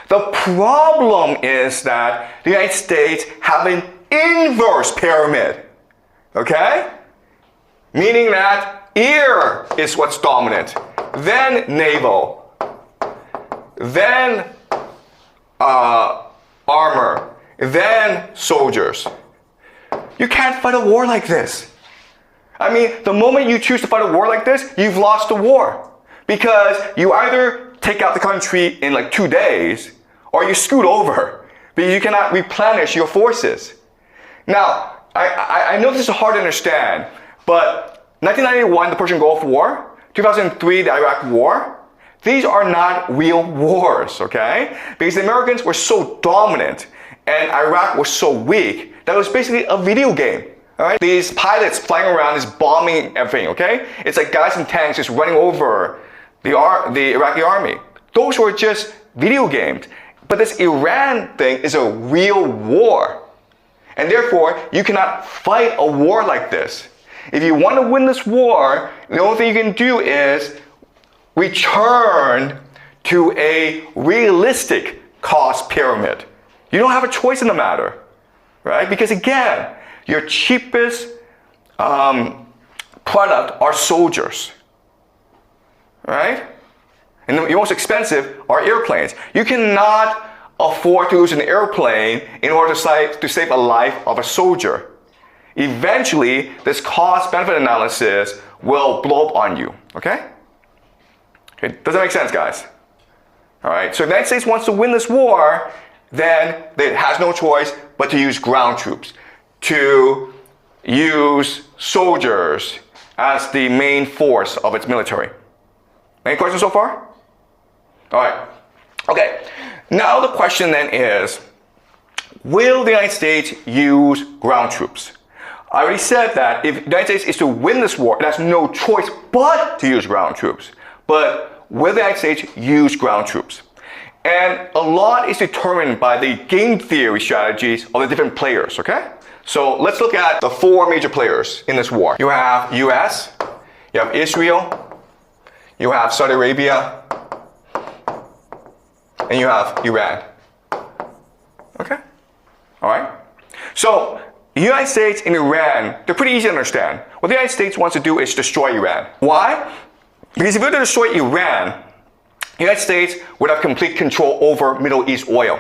The problem is that the United States have an inverse pyramid, okay? Meaning that air is what's dominant, then naval, then armor, then soldiers. You can't fight a war like this. I mean, the moment you choose to fight a war like this, you've lost the war. Because you either take out the country in like 2 days, or you're screwed over. Because you cannot replenish your forces. Now, I know this is hard to understand, but 1991, the Persian Gulf War, 2003, the Iraq War, these are not real wars, okay? Because the Americans were so dominant and Iraq was so weak that it was basically a video game. All right? These pilots flying around, just bombing everything, okay? It's like guys in tanks just running over the Iraqi army. Those were just video games. But this Iran thing is a real war. And therefore, you cannot fight a war like this. If you want to win this war, the only thing you can do is return to a realistic cost pyramid. You don't have a choice in the matter, right? Because again, your cheapest product are soldiers, right? And your most expensive are airplanes. You cannot afford to lose an airplane in order to save a life of a soldier. Eventually, this cost-benefit analysis will blow up on you, okay? Okay, does that make sense, guys? All right, so if the United States wants to win this war, then it has no choice but to use ground troops, to use soldiers as the main force of its military. Any questions so far? All right. Okay. Now the question then is, will the United States use ground troops? I already said that if the United States is to win this war, it has no choice but to use ground troops. But will the United States use ground troops? And a lot is determined by the game theory strategies of the different players, okay? So let's look at the 4 major players in this war. You have US, you have Israel, you have Saudi Arabia, and you have Iran. Okay? All right? So the United States and Iran, they're pretty easy to understand. What the United States wants to do is destroy Iran. Why? Because if we were to destroy Iran, the United States would have complete control over Middle East oil.